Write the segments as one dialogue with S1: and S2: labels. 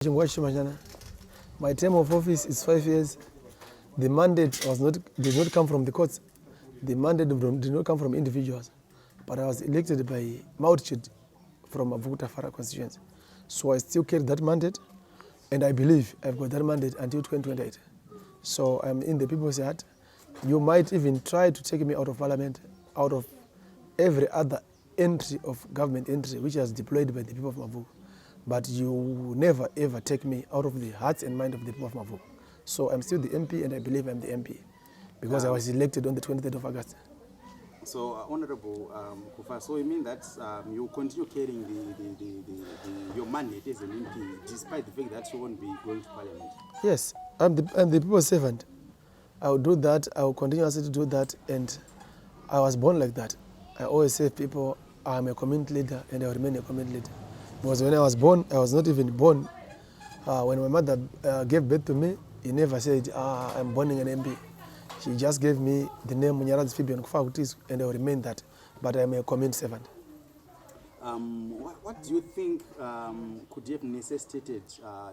S1: My term of office is 5 years. The mandate did not come from the courts. The mandate did not come from individuals, but I was elected by multitude from Mabvuku Tafara constituency. So I still carry that mandate, and I believe I've got that mandate until 2028. So I'm in the people's heart. You might even try to take me out of parliament, out of every other entry of government entry which is deployed by the people of Mabvuku. But you will never ever take me out of the hearts and mind of the people of Mabvuku. So I'm still the MP, and I believe I'm the MP because I was elected on the 23rd of August.
S2: So, Honorable Kufa, so you mean that you continue carrying your mandate as an MP despite the fact that you won't be going to Parliament?
S1: Yes, I'm the people's servant. I will do that. I will continuously to do that, and I was born like that. I always say people, I'm a community leader, and I will remain a community leader. Because when I was born, I was not even born. When my mother gave birth to me, he never said, I'm born in an MP. She just gave me the name Munyaradzi Fabian Kufa, and I will remain that. But I'm a community servant.
S2: What do you think could have necessitated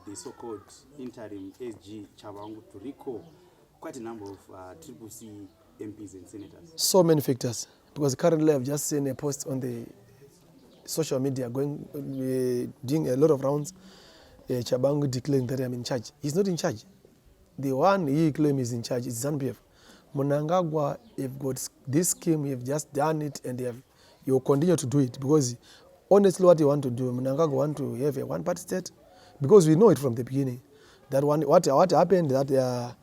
S2: the so-called interim SG Chabangu to recall quite a number of CCC MPs and senators?
S1: So many factors. Because currently I've just seen a post on the social media doing a lot of rounds, Chabangu declaring that I'm in charge. He's not in charge. The one he claims is in charge is Zanu PF. Mnangagwa, you've got this scheme, you've just done it, and you'll continue to do it. Because honestly, what you want to do, Mnangagwa want to have a one-party state, because we know it from the beginning. That what happened, that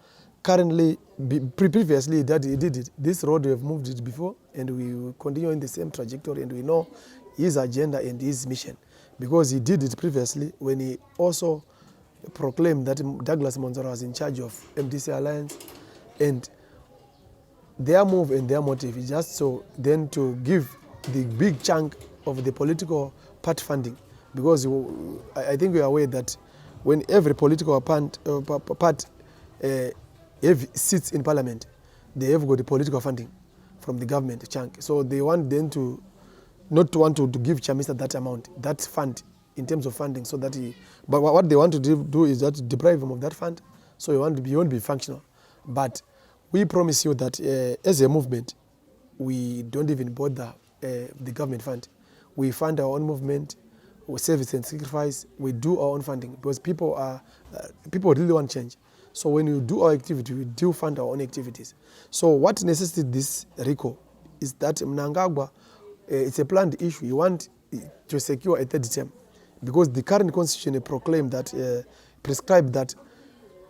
S1: currently, previously, that he did it. This road, we have moved it before, and we will continue in the same trajectory, and we know his agenda and his mission. Because he did it previously when he also proclaimed that Douglas Monzora was in charge of MDC Alliance, and their move and their motive is just so then to give the big chunk of the political party funding. Because I think we are aware that when every political party sits in parliament, they have got the political funding from the government chunk. So they want them to not to want to give Chamisa that amount, that fund in terms of funding, so that but what they want to do is that deprive him of that fund, so he won't be functional. But we promise you that as a movement, we don't even bother the government fund. We fund our own movement, we service and sacrifice, we do our own funding, because people really want change. So when you do our activity, we do fund our own activities. So what necessitates this recall is that Mnangagwa, it's a planned issue. You want to secure a third term, because the current constitution proclaimed that, prescribed that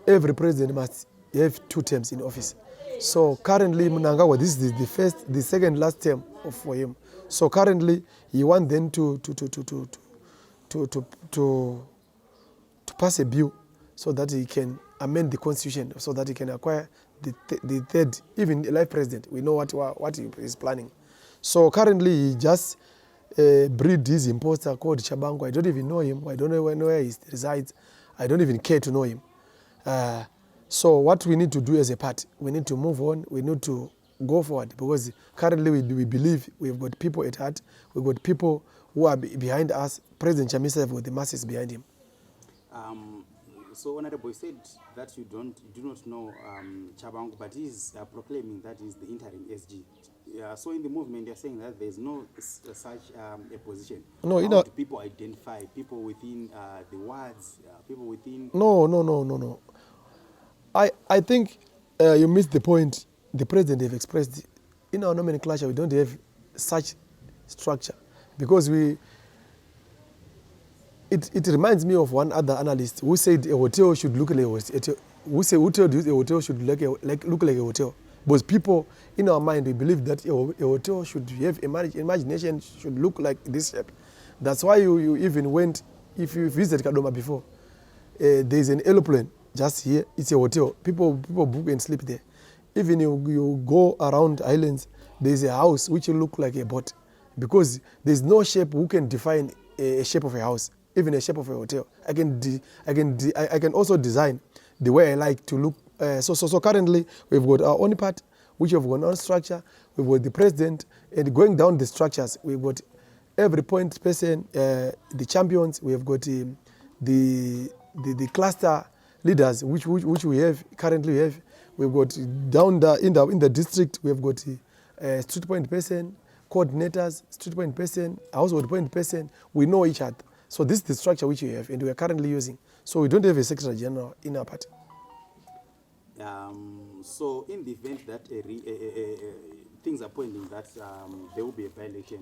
S1: every president must have 2 terms in office. So currently, Mnangagwa, this is the second last term for him. So currently, he wants them to pass a bill so that he can amend the constitution, so that he can acquire the third, even life president. We know what he is planning. So currently, he just breed this imposter called Chabangu. I don't even know him. I don't know where he resides. I don't even care to know him. So what we need to do as a party, we need to move on. We need to go forward, because currently we believe we've got people at heart. We've got people who are behind us. President Chamisa have got the masses behind him.
S2: So Honorable said that you do not know Chabangu, but he's proclaiming that he's the interim SG. So in the movement, they're saying that there's no such a position.
S1: No,
S2: How do people identify people within the wards, people within?
S1: No. I think you missed the point. The president have expressed in our nomenclature we don't have such structure, because it reminds me of one other analyst who said a hotel should look like a hotel. Who told you a hotel should look like a hotel? Because people in our mind, we believe that a hotel should have imagination, should look like this shape. That's why you even went, if you visited Kadoma before, there's an aeroplane just here. It's a hotel. People book and sleep there. Even you go around islands, there's a house which will look like a boat, because there's no shape who can define a shape of a house, even a shape of a hotel. I can also design the way I like to look. So currently we've got our own part, which have got our own structure. We've got the president, and going down the structures, we've got every point person, the champions. We have got the the cluster leaders which we have currently. We've got down in the district, we have got street point person, coordinators, street point person, household point person. We know each other. So this is the structure which we have and we are currently using. So we don't have a secretary general in our party.
S2: So in the event that things are pointing that there will be a by-election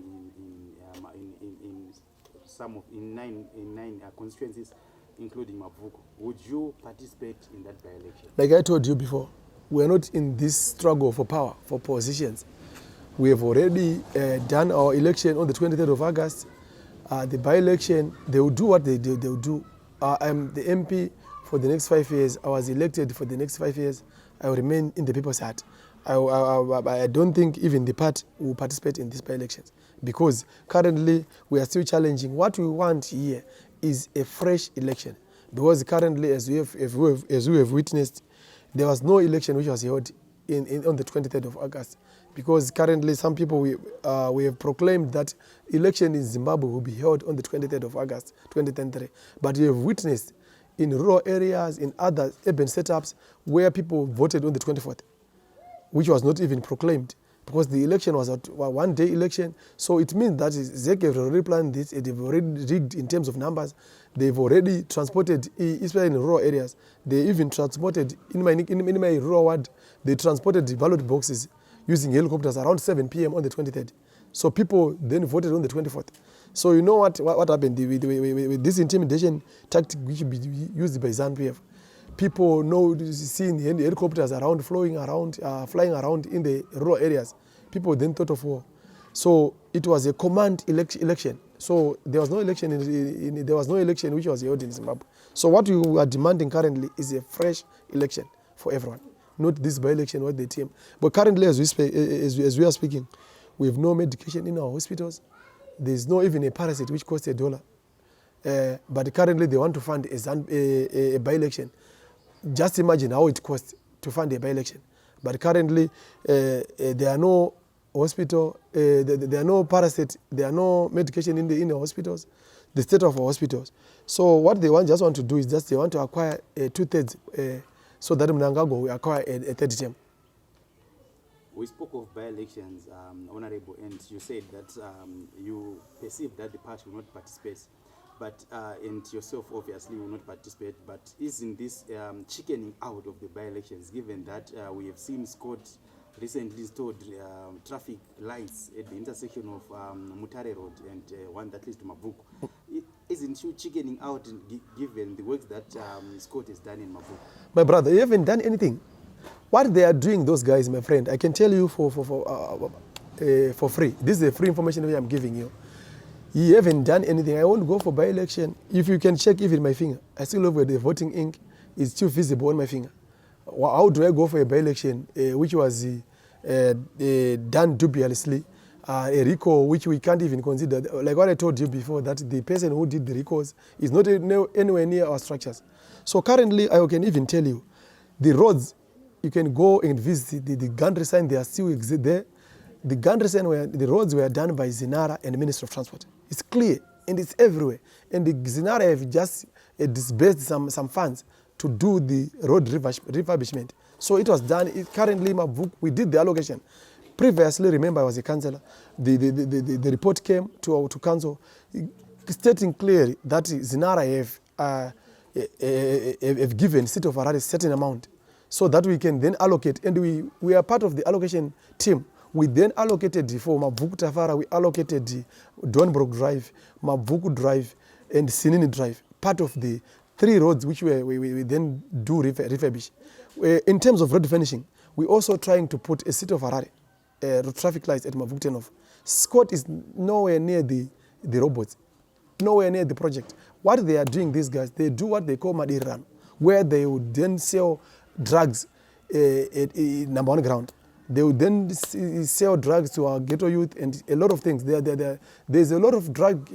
S2: in nine constituencies, including Mabvuku, would you participate in that by-election?
S1: Like I told you before, we are not in this struggle for power, for positions. We have already done our election on the 23rd of August. The by-election, they will do what they will do. I'm the MP for the next 5 years. I was elected for the next 5 years. I will remain in the people's heart. I don't think even the party will participate in these by-elections because currently we are still challenging. What we want here is a fresh election because currently, as we have witnessed, there was no election which was held on the 23rd of August because currently some people, we have proclaimed that election in Zimbabwe will be held on the 23rd of August 2023. But we have witnessed in rural areas, in other urban setups, where people voted on the 24th, which was not even proclaimed because the election was a one-day election. So it means that ZEC have already planned this, they've already rigged in terms of numbers. They've already transported, especially in rural areas, they even transported, in my rural ward, they transported the ballot boxes using helicopters around 7 p.m. on the 23rd. So people then voted on the 24th. So you know what happened with this intimidation tactic which will be used by Zanu PF. People know seeing the helicopters around, flying around in the rural areas. People then thought of war. So it was a command election. So there was no election there was no election which was held in Zimbabwe. So what we are demanding currently is a fresh election for everyone, not this by-election what they team. But currently, as we are speaking, we have no medication in our hospitals. There is no even a parasite which costs $1. But currently they want to fund a by-election. Just imagine how it costs to fund a by-election. But currently there are no hospital, there are no parasites, there are no medication in the hospitals, the state of our hospitals. So what they just want to do is just they want to acquire 2/3 so that Mnangagwa will acquire a third term.
S2: We spoke of by-elections, Honorable, and you said that you perceive that the party will not participate, but and yourself obviously will not participate. But isn't this chickening out of the by-elections, given that we have seen Scott recently installed traffic lights at the intersection of Mutare Road and one that leads to Mabvuku? Isn't you chickening out given the work that Scott has done in Mabvuku? My
S1: brother, you haven't done anything. What they are doing, those guys, my friend, I can tell you for free. This is a free information that I'm giving you. You haven't done anything. I won't go for by-election. If you can check even my finger, I still have where the voting ink is still visible on my finger. How do I go for a by-election which was done dubiously, a recall which we can't even consider? Like what I told you before, that the person who did the recalls is not anywhere near our structures. So currently, I can even tell you, the roads, you can go and visit the gantry sign, they are still exist there. The gantry sign, the roads were done by Zinara and the Ministry of Transport. It's clear and it's everywhere. And the Zinara have just disbursed some funds to do the road refurbishment. So it was done. Currently, Mabvuku, we did the allocation. Previously, remember, I was a councillor. The report came to council stating clearly that Zinara have given State of Harare a certain amount so that we can then allocate. And we are part of the allocation team. We then allocated for Mabvuku Tafara, we allocated Donbrook Drive, Mabvuku Drive, and Sinini Drive, part of the 3 roads which we then do refurbish. In terms of road finishing, we're also trying to put a City of Harare traffic lights at Mabvuku Tenov. Scott is nowhere near the robots, nowhere near the project. What they are doing, these guys, they do what they call Madiran, where they would then sell drugs at number 1 ground. They would then sell drugs to our ghetto youth and a lot of things. There's a lot of drug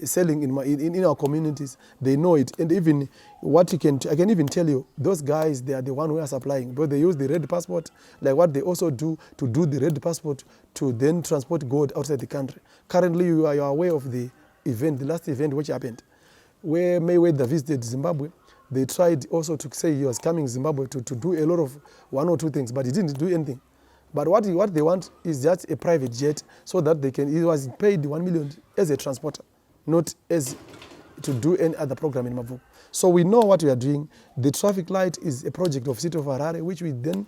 S1: selling in our communities. They know it. And even I can even tell you, those guys, they are the one who are supplying. But they use the red passport, like what they also do to do the red passport to then transport gold outside the country. Currently, you are aware of the event, the last event which happened. where Mayweather visited Zimbabwe, they tried also to say he was coming to Zimbabwe to do a lot of 1 or 2 things, but he didn't do anything. But what they want is just a private jet so that they can, he was paid 1 million as a transporter, not as to do any other program in Mabvuku. So we know what we are doing. The traffic light is a project of City of Harare, which we then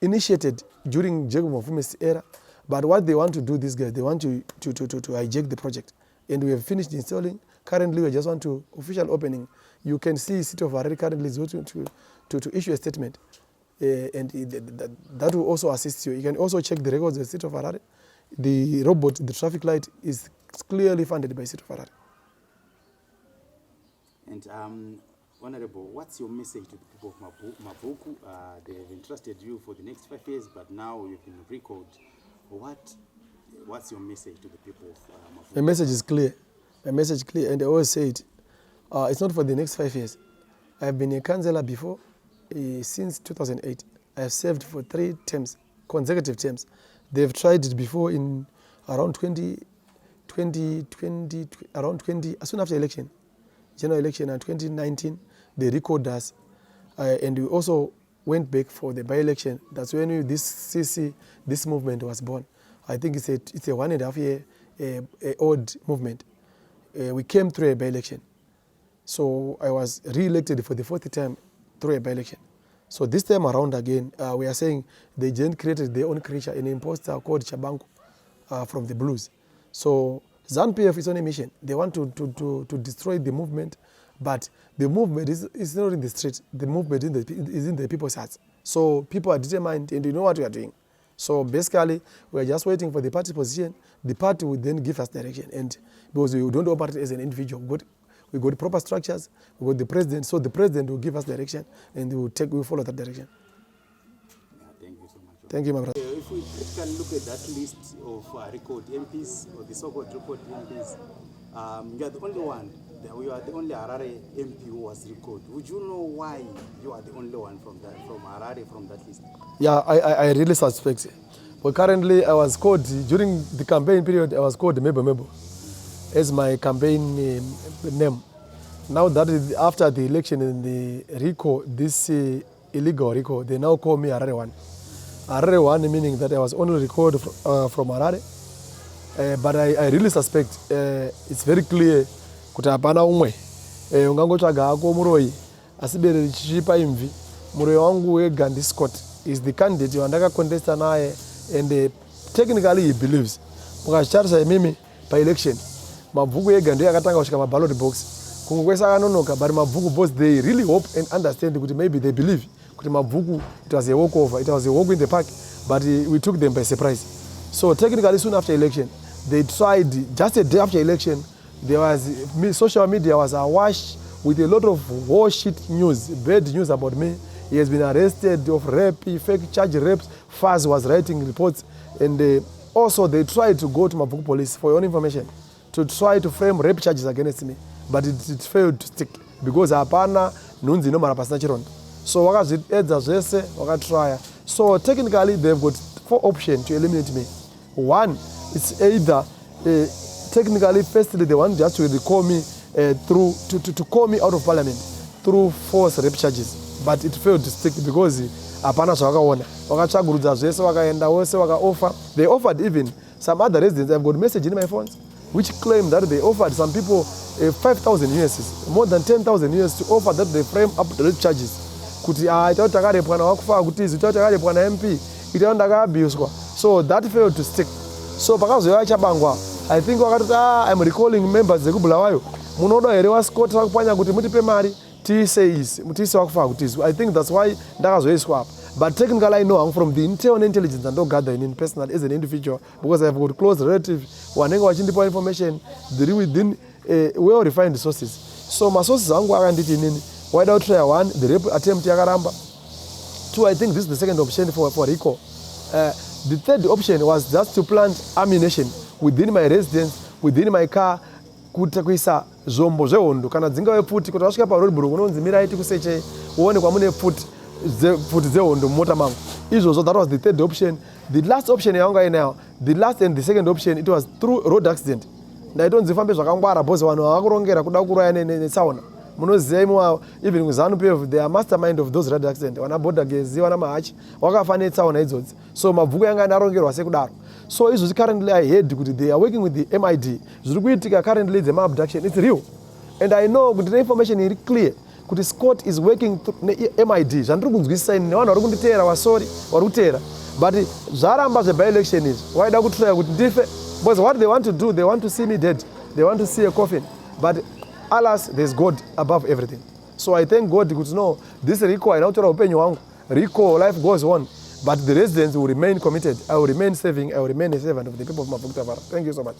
S1: initiated during Jacob Mfume's era. But what they want to do, these guys, they want to hijack the project. And we have finished installing. Currently, we just want to official opening. You can see City of Harare currently is going to issue a statement. And that will also assist you. You can also check the records of the City of Harare. The robot, the traffic light, is clearly funded by City of Harare.
S2: And Honorable, what's your message to the people of Mabvuku? They have entrusted you for the next 5 years, but now you've been recalled. What's your message to the people of Mabvuku?
S1: My message is clear. My message is clear, and I always say it. It's not for the next 5 years. I have been a councillor before, since 2008. I have served for 3 terms, consecutive terms. They've tried it before in around 20, as soon after election, general election in 2019, they recalled us. And we also went back for the by-election. That's when this movement was born. I think it's a 1.5 year old movement. We came through a by-election. So I was re-elected for the 4th time through a by-election. So this time around again, we are saying they just created their own creature, an imposter called Chabangu from the Blues. So Zanu PF is on a mission. They want to destroy the movement, but the movement is not in the street. The movement is in the people's hearts. So people are determined and they know what we are doing. So basically, we are just waiting for the party position. The party will then give us direction. And because we don't operate as an individual, we got proper structures, we got the president, so the president will give us direction and we will follow that direction.
S2: Thank you so much.
S1: Thank you, my brother.
S2: If we can look at that list of recalled MPs, or the so-called recalled MPs, you are the only one, you are the only Harare MP who was recalled. Would you know why you are the only one from Harare from that list?
S1: Yeah, I really suspect. But currently, I was called, during the campaign period, I was called Mebo as my campaign name. Now that is after the election and the recall, this illegal recall, they now call me Harare 1. Harare 1 meaning that I was only recalled from Harare. But I really suspect, it's very clear, kuti hapana umwe ungangotsvaga hako muroi asibereri chichipa imvi. Muroi wangu wega Scott is the candidate wandakacontesta naye, and technically he believes. Mukachitarisa imimi pa-election, Mabvuku yega ndiye akatanga kusvika maballot box. Kumwe kwese akanonoka, but Mabvuku both they really hope and understand kuti maybe they believe kuti Mabvuku, it was a walkover, it was a walk in the park, but we took them by surprise. So technically soon after election, they tried, just a day after election, there was, social media was awash with a lot of horseshit news, bad news about me. He has been arrested of rape, fake charge rapes. Faz was writing reports, and also they tried to go to Mabvuku police, for your own information, to try to frame rape charges against me, but it failed to stick because hapana nunzi no marapasina chirondo. So wakazviedza zvese wakatry. So technically they've got 4 options to eliminate me. One, it's either technically, firstly, they want just to recall me through to call me out of parliament through false rape charges, but it failed to stick because hapana zvavakaona. Vakatsvagurudza zvese, vakaenda wose, vakaoffer. They offered even some other residents. I've got a message in my phones which claim that they offered some people 5,000 USs, more than 10,000 USs, to offer that they frame up the rape charges. Kuti itakuti takarepwa nawakufa kutizi, itakuti takarepwa na MP, itakuti ndakaabuswa. So that failed to stick. So pakazouya Chabangwa, I think wakati I'm recalling members zekubulawayo. Munoda here waScott vakupanya kuti mutipe mari tiise wakufa kutizi. I think that's why ndakazoiswa up. But technically I know I'm from the internal intelligence and don't gather in personal as an individual, because I've got close relatives wanenge vachindipa information within well refined sources. So my sources angu akanditi nini, wide out try 1, the rape attempt yakaramba. 2, I think this is the second option for recall. The third option was just to plant ammunition within my residence, within my car, kuisa zombo zvehondo kana dzingave pfuti kuti vasvika parolbrook unonzi mirai tikuseche uone kwamune pfuti dzehondo mumota mangu. Izvozvo, that was the third option. The last option yanga inayo, the last and the second option, it was through road accident. ndaitonzifambe zvakangwara bhozi vanhu vavakurongera kuda kuraya netsaona munoziva imwe even kuzanu PF they are mastermind of those radio accident wana border gezi wana mahachi wakafa netsaona idzodzi so mabvuku yanga anarongerwa sekudaro so izvozvi currently I heard kuti they are working with the MID zviri kuitika currently the abduction it's real and I know kuti the information iri clear kuti Scott is working MID zvandiri kunzwisisa ini nevanhu vari kunditeera wasori vari kuteera but zvaramba zve-by-election izvi waida kutraya kuti ndife because what they want to do they want to see me dead they want to see a coffin but alas there's God above everything so I thank God kuti no this recall haina kutora upenyu hwangu recall life goes on but the residents will remain committed I will remain serving I will remain a servant of the people of Mabvuku. Thank you so much.